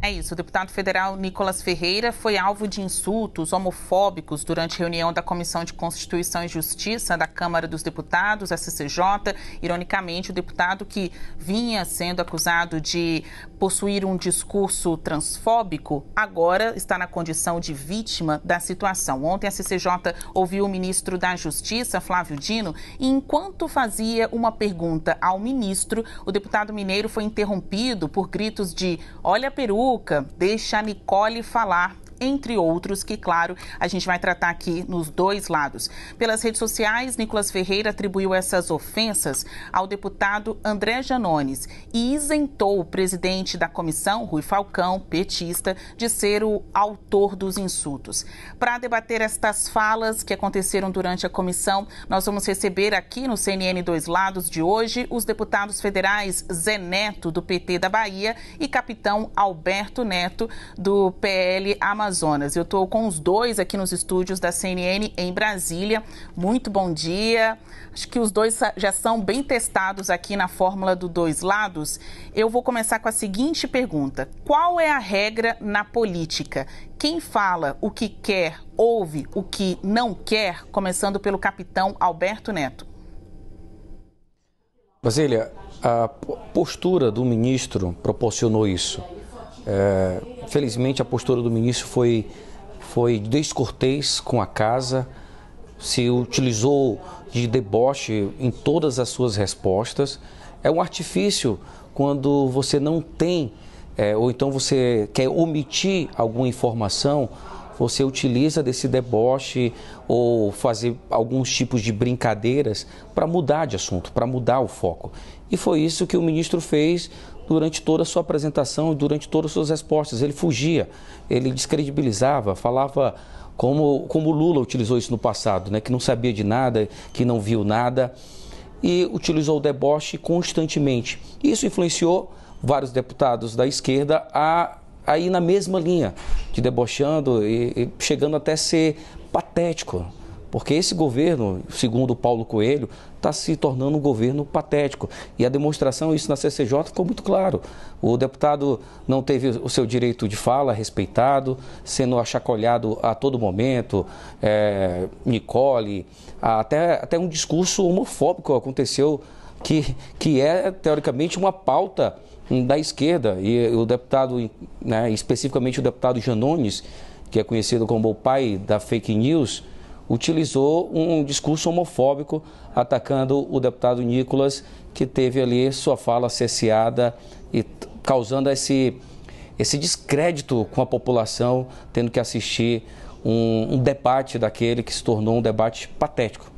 É isso, o deputado federal Nicolas Ferreira foi alvo de insultos homofóbicos durante reunião da Comissão de Constituição e Justiça da Câmara dos Deputados, a CCJ. Ironicamente, o deputado que vinha sendo acusado de possuir um discurso transfóbico, agora está na condição de vítima da situação. Ontem a CCJ ouviu o ministro da Justiça, Flávio Dino, e enquanto fazia uma pergunta ao ministro, o deputado mineiro foi interrompido por gritos de "olha a peruca", "deixa a Nicole falar", entre outros, que, claro, a gente vai tratar aqui nos dois lados. Pelas redes sociais, Nicolas Ferreira atribuiu essas ofensas ao deputado André Janones e isentou o presidente da comissão, Rui Falcão, petista, de ser o autor dos insultos. Para debater estas falas que aconteceram durante a comissão, nós vamos receber aqui no CNN Dois Lados de hoje os deputados federais Zé Neto, do PT da Bahia, e capitão Alberto Neto, do PL Amazonas. Eu estou com os dois aqui nos estúdios da CNN em Brasília. Muito bom dia. Acho que os dois já são bem testados aqui na fórmula do Dois Lados. Eu vou começar com a seguinte pergunta: qual é a regra na política? Quem fala o que quer, ouve o que não quer? Começando pelo capitão Alberto Neto. Brasília, a postura do ministro proporcionou isso. Felizmente, a postura do ministro foi descortês com a casa, se utilizou de deboche em todas as suas respostas. É um artifício quando você não tem, ou então você quer omitir alguma informação, você utiliza desse deboche ou fazer alguns tipos de brincadeiras para mudar de assunto, para mudar o foco. E foi isso que o ministro fez durante toda a sua apresentação, durante todas as suas respostas. Ele fugia, ele descredibilizava, falava como Lula utilizou isso no passado, né? Que não sabia de nada, que não viu nada, e utilizou o deboche constantemente. Isso influenciou vários deputados da esquerda a ir na mesma linha, de debochando e chegando até ser patético. Porque esse governo, segundo o Paulo Coelho, está se tornando um governo patético. E a demonstração, isso na CCJ, ficou muito claro. O deputado não teve o seu direito de fala respeitado, sendo achacolhado a todo momento. Nicole, até um discurso homofóbico aconteceu, que é, teoricamente, uma pauta da esquerda. E o deputado, né, especificamente o deputado Janones, que é conhecido como o pai da fake news, utilizou um discurso homofóbico atacando o deputado Nicolas, que teve ali sua fala cesseada e causando esse descrédito com a população, tendo que assistir um debate daquele que se tornou um debate patético.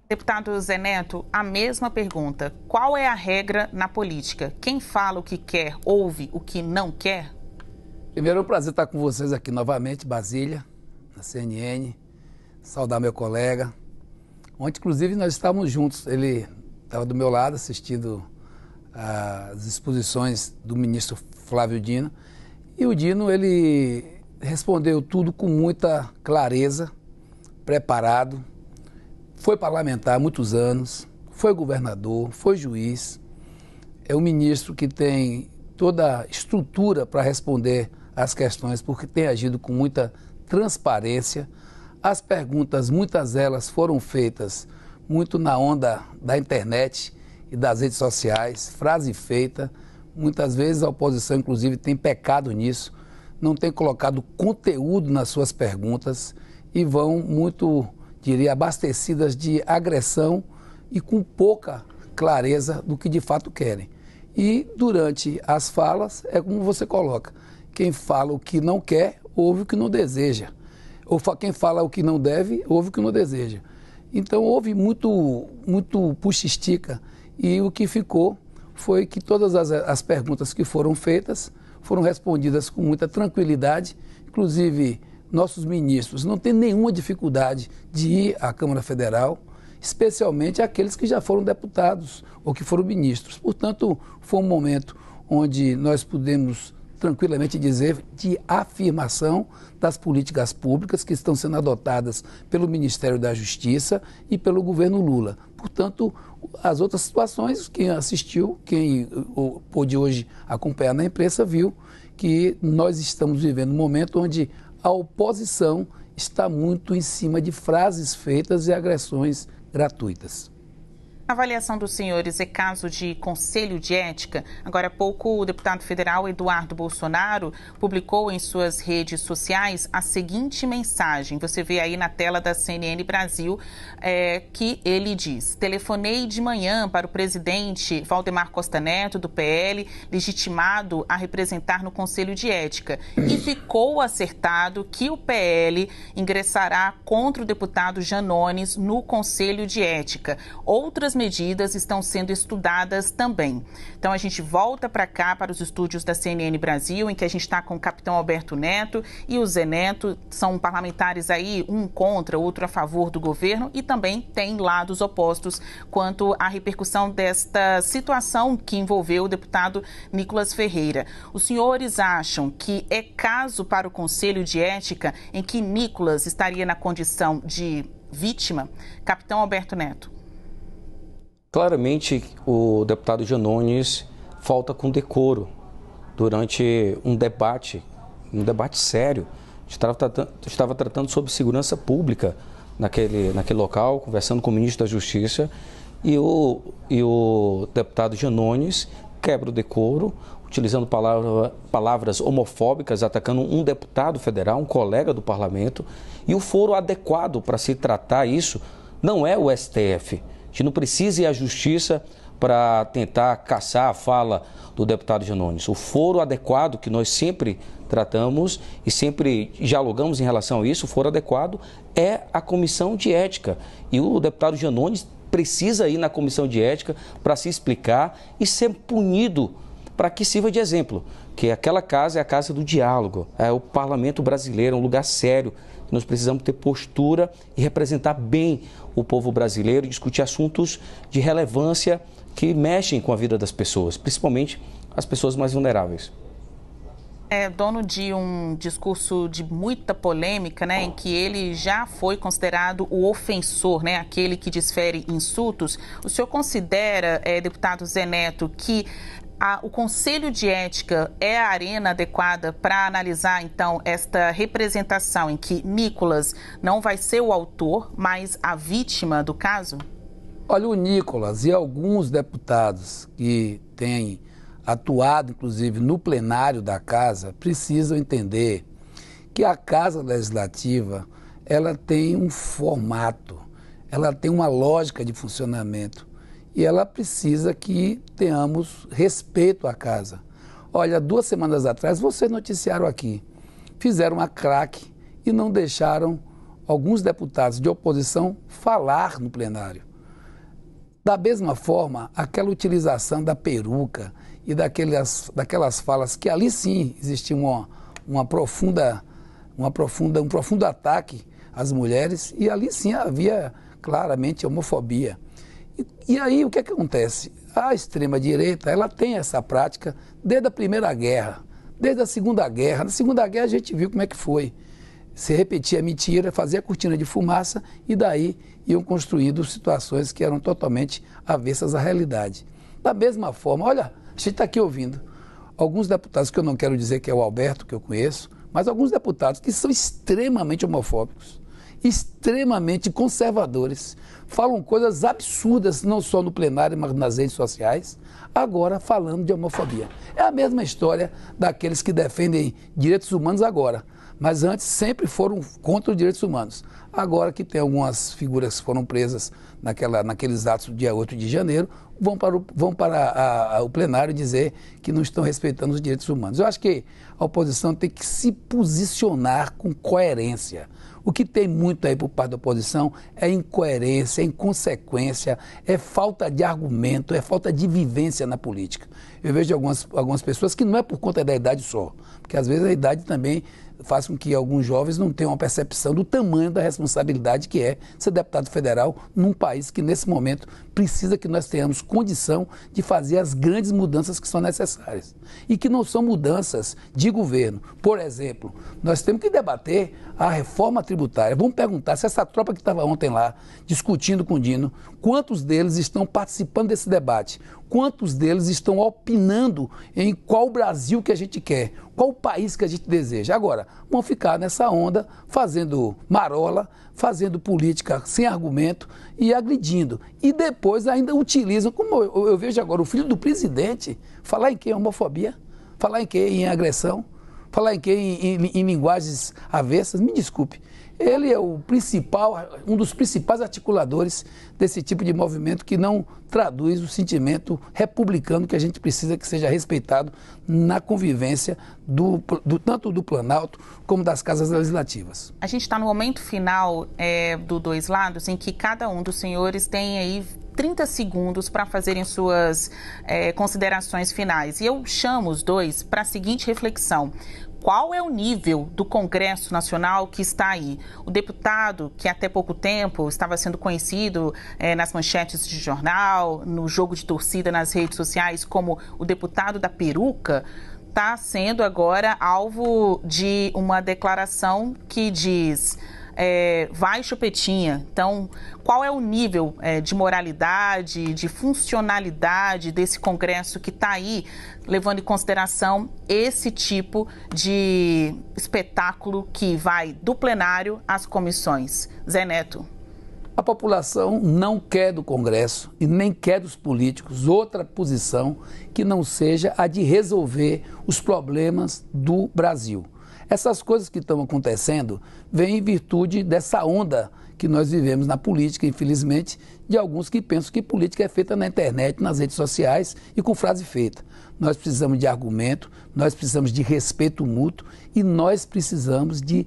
Deputado Zé Neto, a mesma pergunta. Qual é a regra na política? Quem fala o que quer, ouve o que não quer? Primeiro, é um prazer estar com vocês aqui novamente, Brasília, na CNN. Saudar meu colega. Ontem, inclusive, nós estávamos juntos. Ele estava do meu lado assistindo às exposições do ministro Flávio Dino. E o Dino, ele respondeu tudo com muita clareza, preparado. Foi parlamentar há muitos anos, foi governador, foi juiz. É um ministro que tem toda a estrutura para responder às questões, porque tem agido com muita transparência. As perguntas, muitas delas foram feitas muito na onda da internet e das redes sociais, frase feita. Muitas vezes a oposição, inclusive, tem pecado nisso, não tem colocado conteúdo nas suas perguntas e vão muito, diria, abastecidas de agressão e com pouca clareza do que de fato querem. E durante as falas, é como você coloca, quem fala o que não quer, ouve o que não deseja. Ou quem fala o que não deve, ouve o que não deseja. Então, houve muito puxa-estica e o que ficou foi que todas as perguntas que foram feitas foram respondidas com muita tranquilidade. Inclusive, nossos ministros não têm nenhuma dificuldade de ir à Câmara Federal, especialmente aqueles que já foram deputados ou que foram ministros. Portanto, foi um momento onde nós pudemos tranquilamente dizer de afirmação das políticas públicas que estão sendo adotadas pelo Ministério da Justiça e pelo governo Lula. Portanto, as outras situações, quem assistiu, quem pôde hoje acompanhar na imprensa, viu que nós estamos vivendo um momento onde a oposição está muito em cima de frases feitas e agressões gratuitas. A avaliação dos senhores é caso de conselho de ética? Agora há pouco, o deputado federal Eduardo Bolsonaro publicou em suas redes sociais a seguinte mensagem. Você vê aí na tela da CNN Brasil que ele diz: telefonei de manhã para o presidente Valdemar Costa Neto, do PL, legitimado a representar no conselho de ética. E ficou acertado que o PL ingressará contra o deputado Janones no conselho de ética. Outras medidas estão sendo estudadas também. Então a gente volta para cá, para os estúdios da CNN Brasil, em que a gente está com o capitão Alberto Neto e o Zé Neto, são parlamentares aí, um contra, outro a favor do governo, e também tem lados opostos quanto à repercussão desta situação que envolveu o deputado Nicolas Ferreira. Os senhores acham que é caso para o Conselho de Ética em que Nicolas estaria na condição de vítima? Capitão Alberto Neto. Claramente, o deputado Janones falta com decoro durante um debate sério. Estava tratando sobre segurança pública naquele local, conversando com o ministro da Justiça, e o deputado Janones quebra o decoro, utilizando palavras homofóbicas, atacando um deputado federal, um colega do parlamento, e o foro adequado para se tratar isso não é o STF. A gente não precisa ir à justiça para tentar caçar a fala do deputado Janones. O foro adequado que nós sempre tratamos e sempre dialogamos em relação a isso, o foro adequado é a comissão de ética. E o deputado Janones precisa ir na comissão de ética para se explicar e ser punido para que sirva de exemplo. Que aquela casa é a casa do diálogo, é o parlamento brasileiro, é um lugar sério. Nós precisamos ter postura e representar bem o povo brasileiro e discutir assuntos de relevância que mexem com a vida das pessoas, principalmente as pessoas mais vulneráveis. É dono de um discurso de muita polêmica, né, em que ele já foi considerado o ofensor, né, aquele que desfere insultos. O senhor considera, deputado Zé Neto, que o Conselho de Ética é a arena adequada para analisar, então, esta representação em que Nicolas não vai ser o autor, mas a vítima do caso? Olha, o Nicolas e alguns deputados que têm atuado, inclusive, no plenário da Casa, precisam entender que a Casa Legislativa, ela tem um formato, ela tem uma lógica de funcionamento. E ela precisa que tenhamos respeito à casa. Olha, 2 semanas atrás, vocês noticiaram aqui, fizeram uma craque e não deixaram alguns deputados de oposição falar no plenário. Da mesma forma, aquela utilização da peruca e daquelas falas que ali sim existia um profundo ataque às mulheres e ali sim havia claramente homofobia. E aí o que acontece? A extrema-direita, ela tem essa prática desde a Primeira Guerra, desde a Segunda Guerra. Na Segunda Guerra a gente viu como é que foi. Se repetia mentira, fazia cortina de fumaça e daí iam construindo situações que eram totalmente avessas à realidade. Da mesma forma, olha, a gente está aqui ouvindo alguns deputados, que eu não quero dizer que é o Alberto, que eu conheço, mas alguns deputados que são extremamente homofóbicos, extremamente conservadores, falam coisas absurdas, não só no plenário, mas nas redes sociais, agora falando de homofobia. É a mesma história daqueles que defendem direitos humanos agora, mas antes sempre foram contra os direitos humanos. Agora que tem algumas figuras que foram presas naqueles atos do dia 8 de janeiro, vão para o plenário dizer que não estão respeitando os direitos humanos. Eu acho que a oposição tem que se posicionar com coerência. O que tem muito aí por parte da oposição é incoerência, é inconsequência, é falta de argumento, é falta de vivência na política. Eu vejo algumas pessoas que não é por conta da idade só, porque às vezes a idade também faz com que alguns jovens não tenham uma percepção do tamanho da responsabilidade que é ser deputado federal num país que nesse momento precisa que nós tenhamos condição de fazer as grandes mudanças que são necessárias e que não são mudanças de governo. Por exemplo, nós temos que debater a reforma tributária. Vamos perguntar se essa tropa que estava ontem lá discutindo com o Dino, quantos deles estão participando desse debate? quantos deles estão opinando em qual Brasil que a gente quer, qual país que a gente deseja. Agora, vão ficar nessa onda, fazendo marola, fazendo política sem argumento e agredindo. E depois ainda utilizam, como eu vejo agora, o filho do presidente, falar em quê? Homofobia? Falar em quê? Em agressão? Falar em quê? Em linguagens avessas? Me desculpe. Ele é o principal, um dos principais articuladores desse tipo de movimento que não traduz o sentimento republicano que a gente precisa que seja respeitado na convivência tanto do Planalto como das casas legislativas. A gente está no momento final do Dois Lados, em que cada um dos senhores tem aí 30 segundos para fazerem suas considerações finais. E eu chamo os dois para a seguinte reflexão. Qual é o nível do Congresso Nacional que está aí? O deputado, que até pouco tempo estava sendo conhecido nas manchetes de jornal, no jogo de torcida nas redes sociais como o deputado da peruca, está sendo agora alvo de uma declaração que diz... vai chupetinha. Então, qual é o nível de moralidade, de funcionalidade desse Congresso que está aí, levando em consideração esse tipo de espetáculo que vai do plenário às comissões? Zé Neto. A população não quer do Congresso e nem quer dos políticos outra posição que não seja a de resolver os problemas do Brasil. Essas coisas que estão acontecendo vêm em virtude dessa onda que nós vivemos na política, infelizmente, de alguns que pensam que política é feita na internet, nas redes sociais e com frase feita. Nós precisamos de argumento, nós precisamos de respeito mútuo e nós precisamos de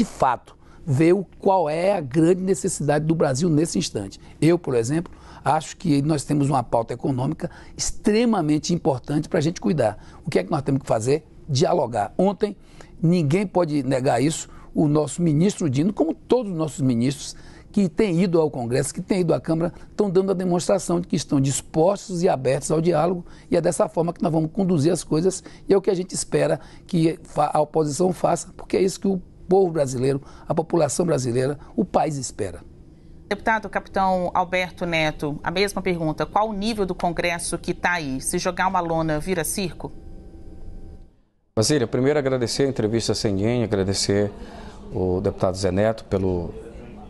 fato, ver qual é a grande necessidade do Brasil nesse instante. Eu, por exemplo, acho que nós temos uma pauta econômica extremamente importante para a gente cuidar. O que é que nós temos que fazer? Dialogar. Ontem, ninguém pode negar isso, o nosso ministro Dino, como todos os nossos ministros que têm ido ao Congresso, que têm ido à Câmara, estão dando a demonstração de que estão dispostos e abertos ao diálogo e é dessa forma que nós vamos conduzir as coisas e é o que a gente espera que a oposição faça, porque é isso que o povo brasileiro, a população brasileira, o país espera. Deputado capitão Alberto Neto, a mesma pergunta, qual o nível do Congresso que está aí? Se jogar uma lona, vira circo? Basília, primeiro agradecer a entrevista à CNN, agradecer o deputado Zé Neto pelo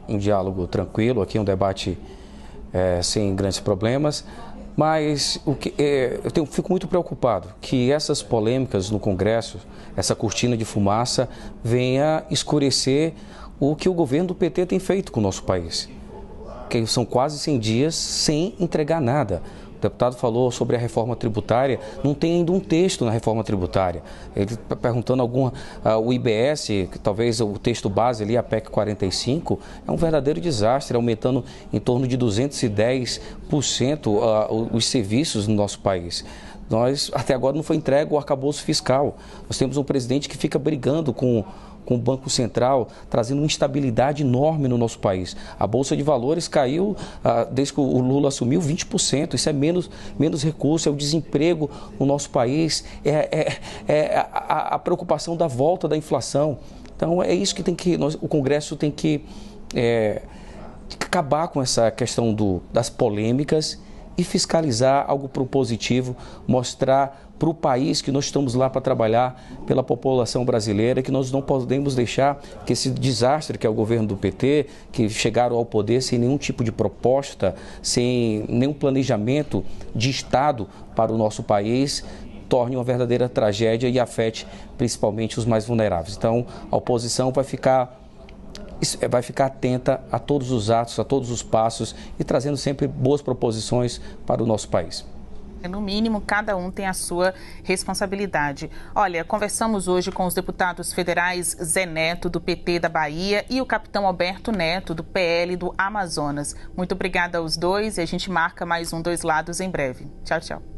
um diálogo tranquilo, aqui um debate sem grandes problemas, mas fico muito preocupado que essas polêmicas no Congresso, essa cortina de fumaça, venha escurecer o que o governo do PT tem feito com o nosso país, que são quase 100 dias sem entregar nada. O deputado falou sobre a reforma tributária, não tem ainda um texto na reforma tributária. Ele está perguntando o IBS, que talvez o texto base ali, a PEC 45, é um verdadeiro desastre, aumentando em torno de 210% os serviços no nosso país. Até agora não foi entregue o arcabouço fiscal. Nós temos um presidente que fica brigando com o Banco Central, trazendo uma instabilidade enorme no nosso país. A Bolsa de Valores caiu, desde que o Lula assumiu, 20%. Isso é menos recurso, é o desemprego no nosso país, a preocupação da volta da inflação. Então, é isso que o Congresso tem que acabar com essa questão das polêmicas e fiscalizar algo propositivo, mostrar para o país que nós estamos lá para trabalhar pela população brasileira, que nós não podemos deixar que esse desastre que é o governo do PT, que chegaram ao poder sem nenhum tipo de proposta, sem nenhum planejamento de Estado para o nosso país, torne uma verdadeira tragédia e afete principalmente os mais vulneráveis. Então, a oposição vai ficar atenta a todos os atos, a todos os passos e trazendo sempre boas proposições para o nosso país. No mínimo, cada um tem a sua responsabilidade. Olha, conversamos hoje com os deputados federais Zé Neto, do PT da Bahia, e o capitão Alberto Neto, do PL do Amazonas. Muito obrigada aos dois e a gente marca mais um Dois Lados em breve. Tchau, tchau.